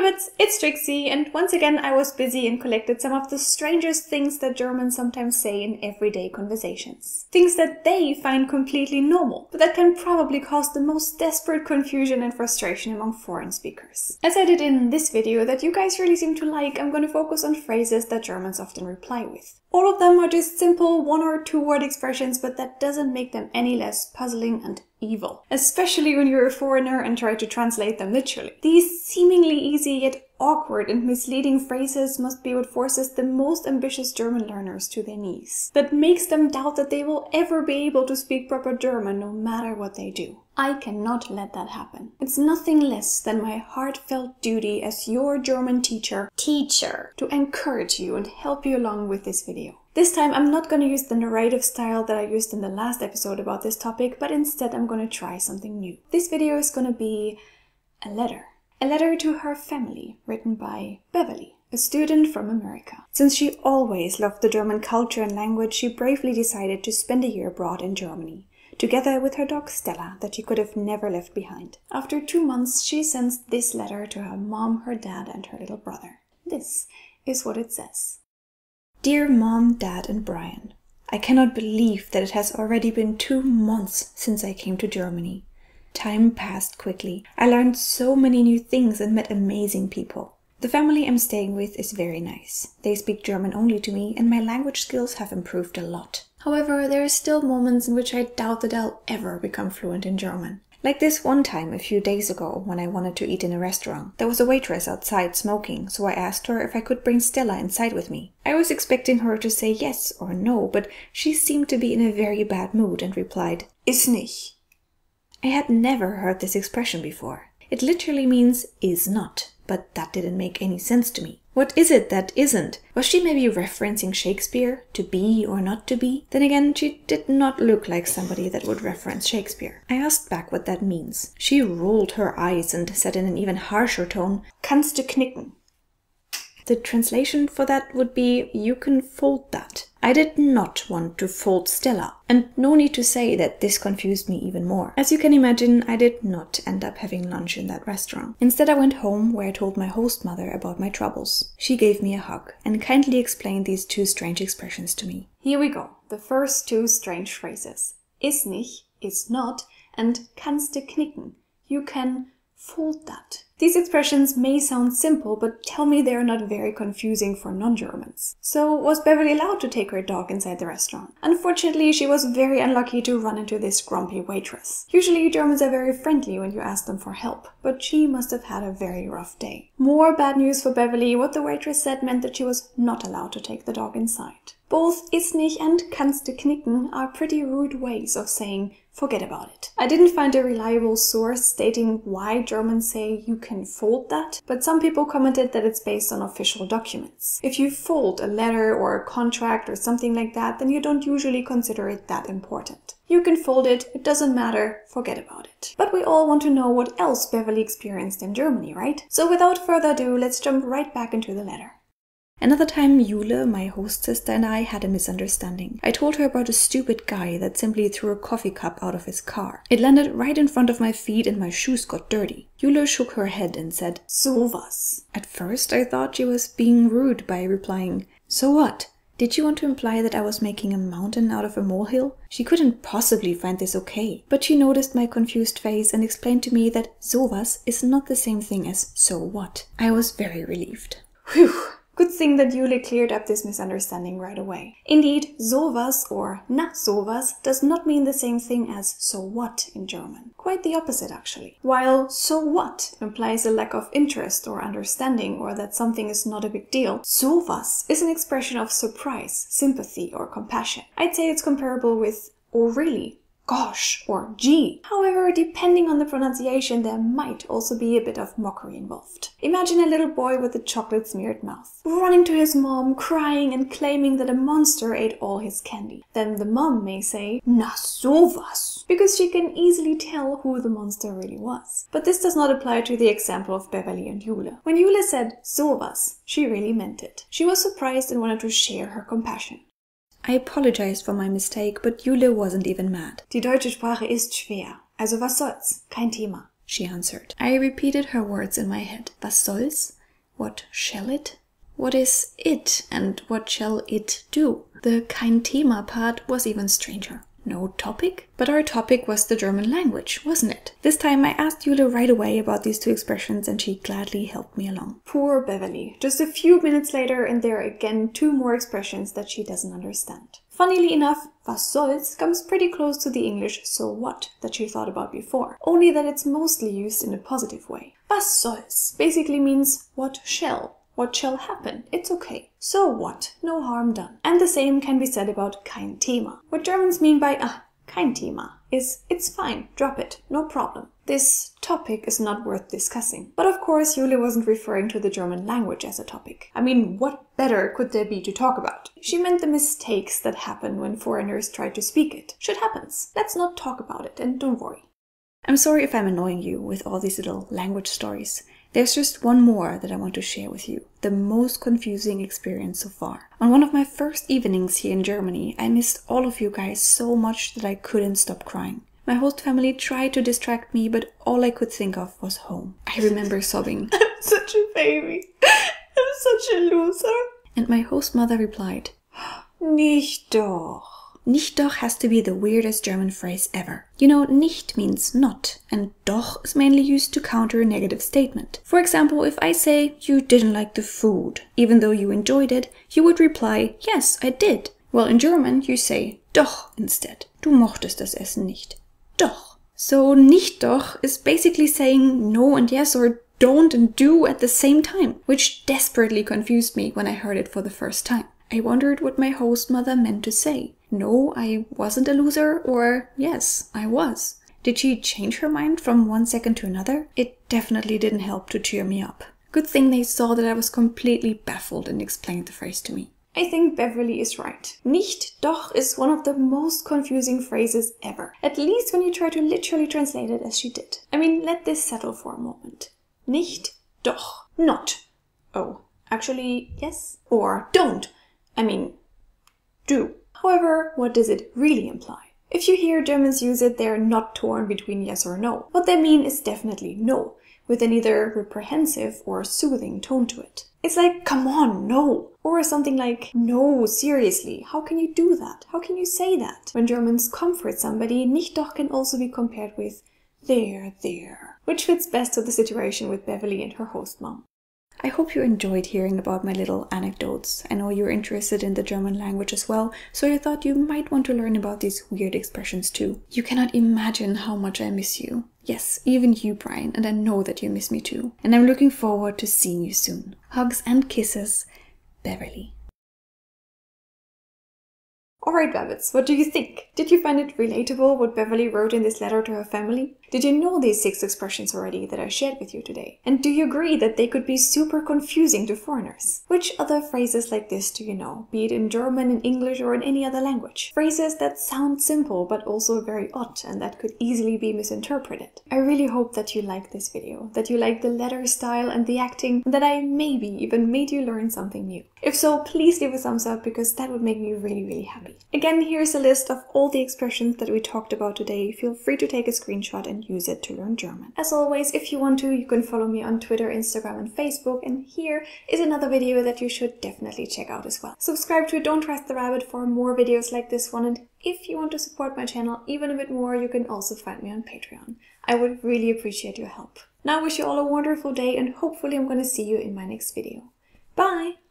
Rabbits, it's Trixie, and once again I was busy and collected some of the strangest things that Germans sometimes say in everyday conversations. Things that they find completely normal, but that can probably cause the most desperate confusion and frustration among foreign speakers. As I did in this video that you guys really seem to like, I'm going to focus on phrases that Germans often reply with. All of them are just simple 1 or 2 word expressions, but that doesn't make them any less puzzling and evil. Especially when you're a foreigner and try to translate them literally. These seemingly easy yet awkward and misleading phrases must be what forces the most ambitious German learners to their knees. That makes them doubt that they will ever be able to speak proper German no matter what they do. I cannot let that happen. It's nothing less than my heartfelt duty as your German teacher to encourage you and help you along with this video. This time I'm not going to use the narrative style that I used in the last episode about this topic, but instead I'm going to try something new. This video is going to be a letter. A letter to her family, written by Beverly, a student from America. Since she always loved the German culture and language, she bravely decided to spend a year abroad in Germany, together with her dog Stella that she could have never left behind. After 2 months, she sends this letter to her mom, her dad, and her little brother. This is what it says. Dear Mom, Dad, and Brian, I cannot believe that it has already been 2 months since I came to Germany. Time passed quickly. I learned so many new things and met amazing people. The family I'm staying with is very nice. They speak German only to me, and my language skills have improved a lot. However, there are still moments in which I doubt that I'll ever become fluent in German. Like this one time a few days ago when I wanted to eat in a restaurant. There was a waitress outside smoking, so I asked her if I could bring Stella inside with me. I was expecting her to say yes or no, but she seemed to be in a very bad mood and replied, "Ist nicht." I had never heard this expression before. It literally means is not, but that didn't make any sense to me. What is it that isn't? Was she maybe referencing Shakespeare? To be or not to be? Then again, she did not look like somebody that would reference Shakespeare. I asked back what that means. She rolled her eyes and said in an even harsher tone, "Kannst du knicken?" The translation for that would be, you can fold that. I did not want to fold Stella, and no need to say that this confused me even more. As you can imagine, I did not end up having lunch in that restaurant. Instead, I went home where I told my host mother about my troubles. She gave me a hug and kindly explained these 2 strange expressions to me. Here we go, the first 2 strange phrases. Ist nicht, is not, and kannst du knicken, you can fold that. These expressions may sound simple, but tell me they are not very confusing for non-Germans. So, was Beverly allowed to take her dog inside the restaurant? Unfortunately, she was very unlucky to run into this grumpy waitress. Usually, Germans are very friendly when you ask them for help, but she must have had a very rough day. More bad news for Beverly. What the waitress said meant that she was not allowed to take the dog inside. Both ist nicht and kannst du knicken are pretty rude ways of saying forget about it. I didn't find a reliable source stating why Germans say you can fold that, but some people commented that it's based on official documents. If you fold a letter or a contract or something like that, then you don't usually consider it that important. You can fold it, it doesn't matter, forget about it. But we all want to know what else Beverly experienced in Germany, right? So without further ado, let's jump right back into the letter. Another time, Jule, my host sister, and I had a misunderstanding. I told her about a stupid guy that simply threw a coffee cup out of his car. It landed right in front of my feet and my shoes got dirty. Jule shook her head and said, "Sowas." At first, I thought she was being rude by replying, "So what? Did you want to imply that I was making a mountain out of a molehill?" She couldn't possibly find this okay. But she noticed my confused face and explained to me that sowas is not the same thing as so what. I was very relieved. Whew! Good thing that Jule cleared up this misunderstanding right away. Indeed, sowas or na sowas does not mean the same thing as so what in German. Quite the opposite, actually. While so what implies a lack of interest or understanding or that something is not a big deal, sowas is an expression of surprise, sympathy, or compassion. I'd say it's comparable with "oh really?" "Gosh," or "gee." However, depending on the pronunciation, there might also be a bit of mockery involved. Imagine a little boy with a chocolate-smeared mouth, running to his mom, crying and claiming that a monster ate all his candy. Then the mom may say, "Na sowas," because she can easily tell who the monster really was. But this does not apply to the example of Beverly and Jule. When Jule said sowas, she really meant it. She was surprised and wanted to share her compassion. I apologized for my mistake, but Jule wasn't even mad. Die deutsche Sprache ist schwer. Also was soll's? Kein Thema. she answered. I repeated her words in my head. Was soll's? What shall it? What is it, and what shall it do? The Kein Thema part was even stranger. No topic? But our topic was the German language, wasn't it? This time I asked Jule right away about these two expressions and she gladly helped me along. Poor Beverly. Just a few minutes later and there are again two more expressions that she doesn't understand. Funnily enough, was soll's comes pretty close to the English so what that she thought about before, only that it's mostly used in a positive way. Was soll's basically means what shall. What shall happen? It's okay. So what? No harm done. And the same can be said about Kein Thema. What Germans mean by Kein Thema is it's fine, drop it, no problem. This topic is not worth discussing. But of course, Jule wasn't referring to the German language as a topic. I mean, what better could there be to talk about? She meant the mistakes that happen when foreigners try to speak it. Shit happens. Let's not talk about it and don't worry. I'm sorry if I'm annoying you with all these little language stories. There's just one more that I want to share with you. The most confusing experience so far. On one of my first evenings here in Germany, I missed all of you guys so much that I couldn't stop crying. My host family tried to distract me, but all I could think of was home. I remember sobbing, I'm such a baby. I'm such a loser. And my host mother replied, Nicht doch. Nicht doch has to be the weirdest German phrase ever. You know, nicht means not, and doch is mainly used to counter a negative statement. For example, if I say, you didn't like the food, even though you enjoyed it, you would reply, yes, I did. Well, in German, you say doch instead. Du mochtest das Essen nicht. Doch. So, nicht doch is basically saying no and yes or don't and do at the same time, which desperately confused me when I heard it for the first time. I wondered what my host mother meant to say. No, I wasn't a loser, or yes, I was. Did she change her mind from one second to another? It definitely didn't help to cheer me up. Good thing they saw that I was completely baffled and explained the phrase to me. I think Beverly is right. Nicht doch is one of the most confusing phrases ever. At least when you try to literally translate it as she did. I mean, let this settle for a moment. Nicht doch. Not. Oh, actually, yes. Or don't. I mean, do. However, what does it really imply? If you hear Germans use it, they're not torn between yes or no. What they mean is definitely no, with an either reprehensive or soothing tone to it. It's like, come on, no. Or something like, no, seriously, how can you do that? How can you say that? When Germans comfort somebody, nicht doch can also be compared with there, which fits best to the situation with Beverly and her host mom. I hope you enjoyed hearing about my little anecdotes. I know you're interested in the German language as well, so I thought you might want to learn about these weird expressions too. You cannot imagine how much I miss you. Yes, even you, Brian, and I know that you miss me too. And I'm looking forward to seeing you soon. Hugs and kisses, Beverly. Alright, Babbits, what do you think? Did you find it relatable what Beverly wrote in this letter to her family? Did you know these 6 expressions already that I shared with you today? And do you agree that they could be super confusing to foreigners? Which other phrases like this do you know, be it in German, in English, or in any other language? Phrases that sound simple but also very odd and that could easily be misinterpreted. I really hope that you liked this video, that you liked the letter style and the acting, and that I maybe even made you learn something new. If so, please leave a thumbs up because that would make me really happy. Again, here's a list of all the expressions that we talked about today. Feel free to take a screenshot and use it to learn German. As always, if you want to, you can follow me on Twitter, Instagram, and Facebook. And here is another video that you should definitely check out as well. Subscribe to Don't Trust the Rabbit for more videos like this one. And if you want to support my channel even a bit more, you can also find me on Patreon. I would really appreciate your help. Now I wish you all a wonderful day and hopefully I'm going to see you in my next video. Bye!